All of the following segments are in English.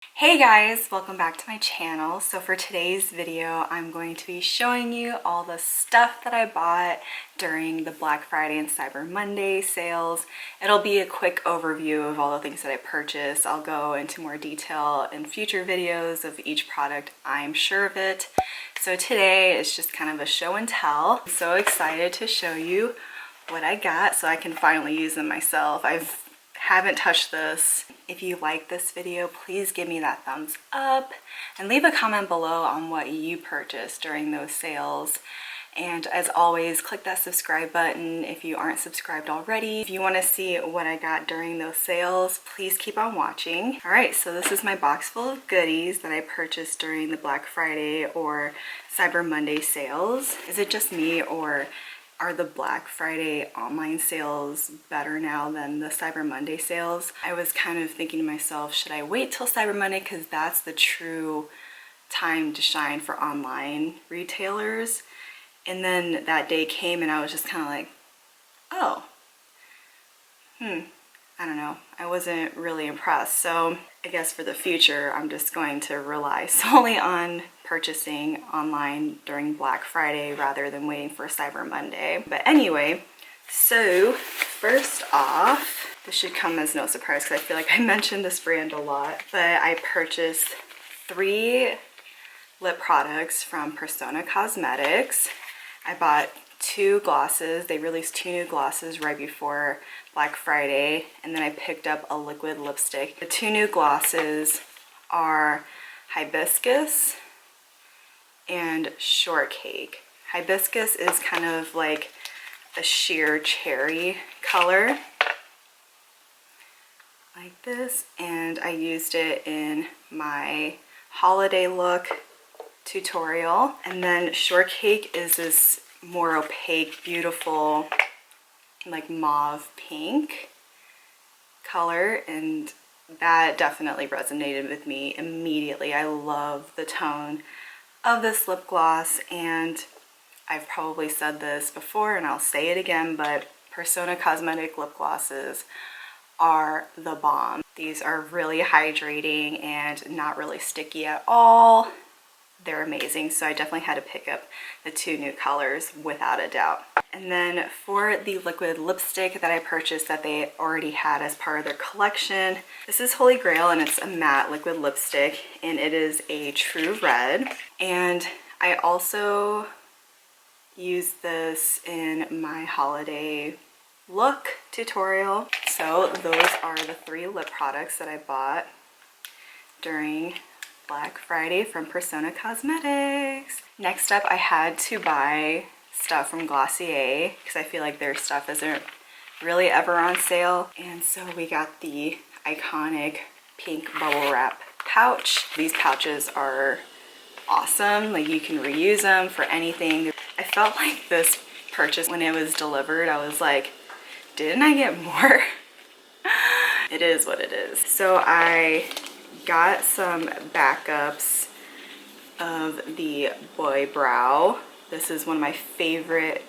Hey guys, welcome back to my channel. So for today's video, I'm going to be showing you all the stuff that I bought during the Black Friday and Cyber Monday sales. It'll be a quick overview of all the things that I purchased. I'll go into more detail in future videos of each product, I'm sure of it. So today is just kind of a show and tell. I'm so excited to show you what I got so I can finally use them myself. Haven't touched this. If you like this video, please give me that thumbs up and leave a comment below on what you purchased during those sales. And as always, click that subscribe button if you aren't subscribed already. If you want to see what I got during those sales, please keep on watching. All right, so this is my box full of goodies that I purchased during the Black Friday or Cyber Monday sales. Is it just me, or are the Black Friday online sales better now than the Cyber Monday sales? I was kind of thinking to myself, should I wait till Cyber Monday, because that's the true time to shine for online retailers? And then that day came and I was just kind of like, oh, I don't know. I wasn't really impressed. So I guess for the future, I'm just going to rely solely on purchasing online during Black Friday rather than waiting for Cyber Monday. But anyway, so first off, this should come as no surprise because I feel like I mentioned this brand a lot, but I purchased 3 lip products from Persona Cosmetics. I bought 2 glosses. They released 2 new glosses right before Black Friday, and then I picked up a liquid lipstick. The 2 new glosses are Hibiscus and Shortcake. Hibiscus is kind of like a sheer cherry color, like this, and I used it in my holiday look tutorial. And then Shortcake is this more opaque, beautiful, like mauve pink color, and that definitely resonated with me immediately. I love the tone of this lip gloss, and I've probably said this before and I'll say it again, but Persona Cosmetic lip glosses are the bomb. These are really hydrating and not really sticky at all. They're amazing, so I definitely had to pick up the 2 new colors without a doubt. And then for the liquid lipstick that I purchased that they already had as part of their collection, this is Holy Grail, and it's a matte liquid lipstick, and it is a true red. And I also used this in my holiday look tutorial. So those are the 3 lip products that I bought during Black Friday from Persona Cosmetics. Next up, I had to buy stuff from Glossier because I feel like their stuff isn't really ever on sale. And so we got the iconic pink bubble wrap pouch. These pouches are awesome. Like, you can reuse them for anything. I felt like this purchase, when it was delivered, I was like, didn't I get more? It is what it is. So I got some backups of the Boy Brow. This is one of my favorite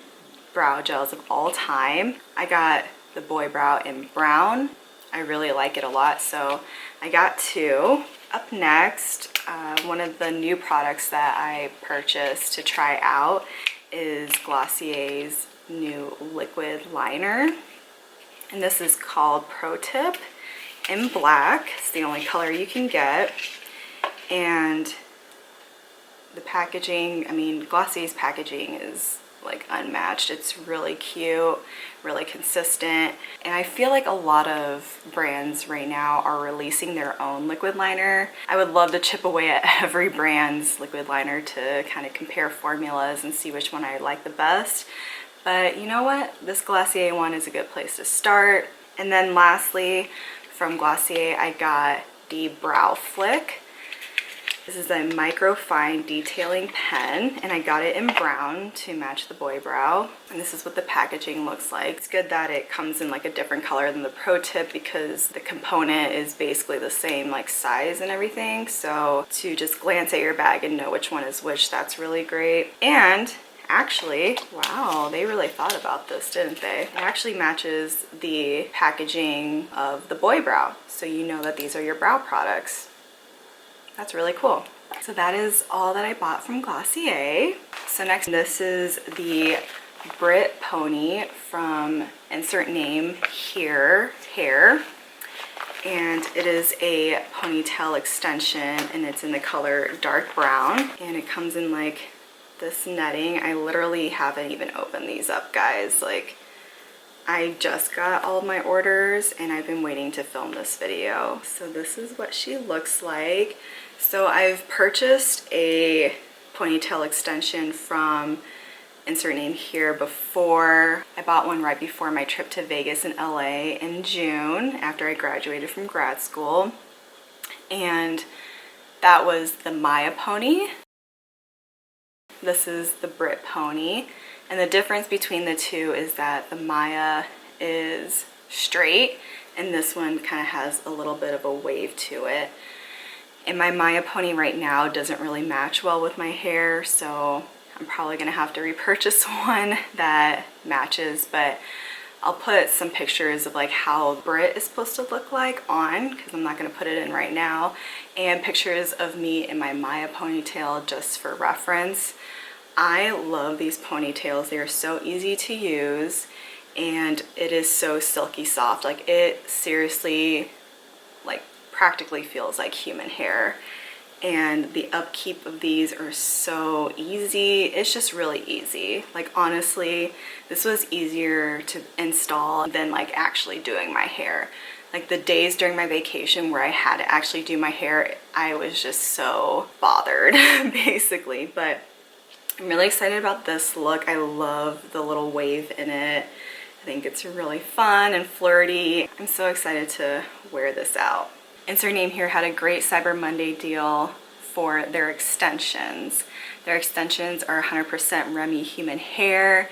brow gels of all time. I got the Boy Brow in brown. I really like it a lot, so I got 2. Up next, one of the new products that I purchased to try out is Glossier's new liquid liner, and this is called Pro Tip in black. It's the only color you can get, and the packaging, I mean, Glossier's packaging is like unmatched. It's really cute, really consistent, and I feel like a lot of brands right now are releasing their own liquid liner. I would love to chip away at every brand's liquid liner to kind of compare formulas and see which one I like the best, but you know what, this Glossier one is a good place to start. And then lastly, from Glossier, I got the Brow Flick. This is a microfine detailing pen, and I got it in brown to match the Boy Brow. And this is what the packaging looks like. It's good that it comes in like a different color than the Pro Tip because the component is basically the same like size and everything. So to just glance at your bag and know which one is which, that's really great. And actually, wow, they really thought about this, didn't they? It actually matches the packaging of the Boy Brow, so you know that these are your brow products. that's really cool. So that is all that I bought from Glossier. So next, this is the Brit Pony from insert name here, Hair. And it is a ponytail extension, and it's in the color dark brown. And it comes in like this netting. I literally haven't even opened these up, guys. Like, I just got all of my orders and I've been waiting to film this video. So this is what she looks like. So I've purchased a ponytail extension from insert name here before. I bought one right before my trip to Vegas and LA in June after I graduated from grad school. And that was the Maya pony. This is the Brit pony. And the difference between the two is that the Maya is straight and this one kind of has a little bit of a wave to it. And my Maya pony right now doesn't really match well with my hair, so I'm probably gonna have to repurchase one that matches, but I'll put some pictures of like how Brit is supposed to look like on, because I'm not gonna put it in right now, and pictures of me in my Maya ponytail just for reference. I love these ponytails. They are so easy to use and it is so silky soft. Like, it seriously like practically feels like human hair, and the upkeep of these are so easy. It's just really easy. Like, honestly, this was easier to install than like actually doing my hair. Like, the days during my vacation where I had to actually do my hair, I was just so bothered basically. But I'm really excited about this look. I love the little wave in it. I think it's really fun and flirty. I'm so excited to wear this out. Insert name here had a great Cyber Monday deal for their extensions. Their extensions are 100% Remy human hair,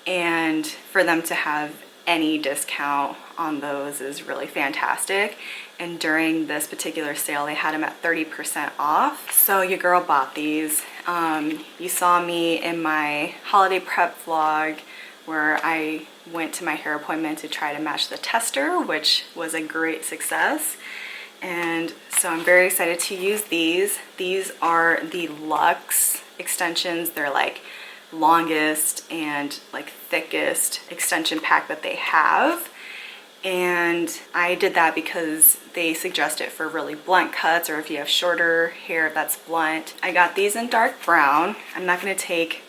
and for them to have any discount on those is really fantastic. And during this particular sale, they had them at 30% off. So your girl bought these. You saw me in my holiday prep vlog where I went to my hair appointment to try to match the tester, which was a great success. And so I'm very excited to use these. These are the Luxe extensions. They're like longest and like thickest extension pack that they have. And I did that because they suggest it for really blunt cuts, or if you have shorter hair that's blunt. I got these in dark brown. I'm not gonna take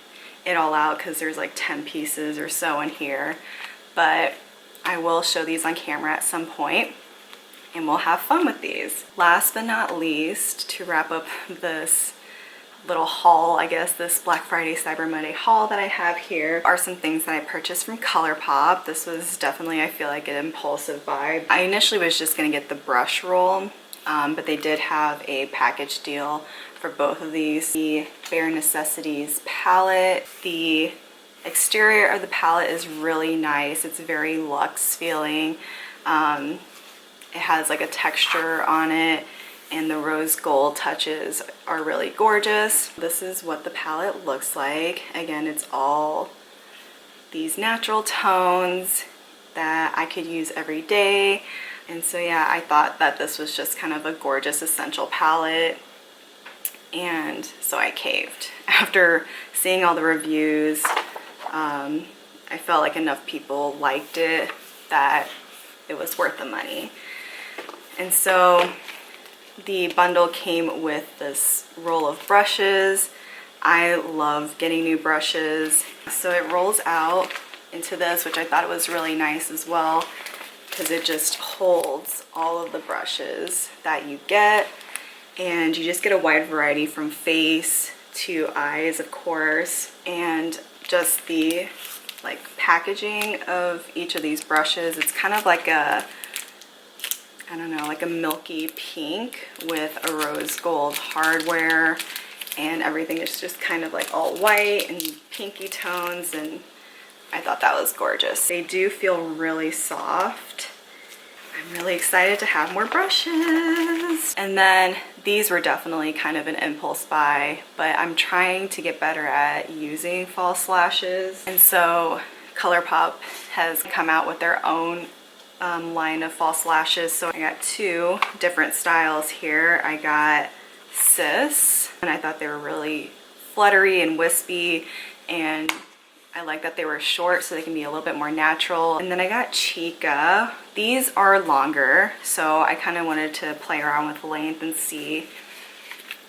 it all out because there's like 10 pieces or so in here, but I will show these on camera at some point and we'll have fun with these. Last but not least, to wrap up this little haul, I guess, this Black Friday Cyber Monday haul that I have here, are some things that I purchased from Colourpop. This was definitely, I feel like, an impulsive buy. I initially was just gonna get the brush roll, but they did have a package deal for both of these. The Bare Necessities palette. The exterior of the palette is really nice. It's very luxe feeling. It has like a texture on it, and the rose gold touches are really gorgeous. This is what the palette looks like. Again, it's all these natural tones that I could use every day. And so yeah, I thought that this was just kind of a gorgeous essential palette. And so I caved. After seeing all the reviews, I felt like enough people liked it that it was worth the money. And so the bundle came with this roll of brushes. I love getting new brushes. So it rolls out into this, which I thought was really nice as well, because it just holds all of the brushes that you get. And you just get a wide variety from face to eyes, of course. And just the like packaging of each of these brushes, it's kind of like a, I don't know, like a milky pink with a rose gold hardware, and everything is just kind of like all white and pinky tones, and I thought that was gorgeous. They do feel really soft. I'm really excited to have more brushes. And then these were definitely kind of an impulse buy, but I'm trying to get better at using false lashes. And so Colourpop has come out with their own line of false lashes. So I got two different styles here. I got Sis, and I thought they were really fluttery and wispy, and I like that they were short so they can be a little bit more natural. And then I got Chica. These are longer, so I kind of wanted to play around with length and see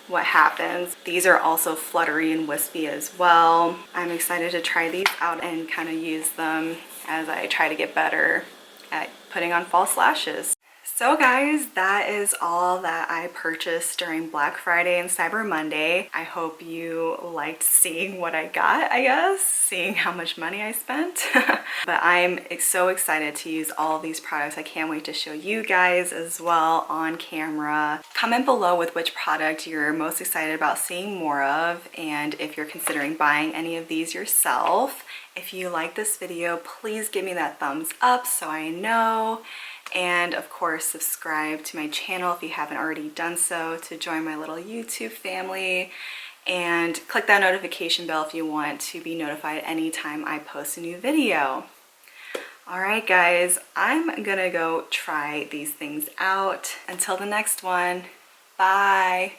what happens. These are also fluttery and wispy as well. I'm excited to try these out and kind of use them as I try to get better at putting on false lashes. So guys, that is all that I purchased during Black Friday and Cyber Monday. I hope you liked seeing what I got, I guess, seeing how much money I spent. But I'm so excited to use all of these products. I can't wait to show you guys as well on camera. Comment below with which product you're most excited about seeing more of, and if you're considering buying any of these yourself. If you like this video, please give me that thumbs up so I know. And of course, subscribe to my channel if you haven't already done so to join my little YouTube family. And click that notification bell if you want to be notified anytime I post a new video. Alright guys, I'm gonna go try these things out. Until the next one, bye!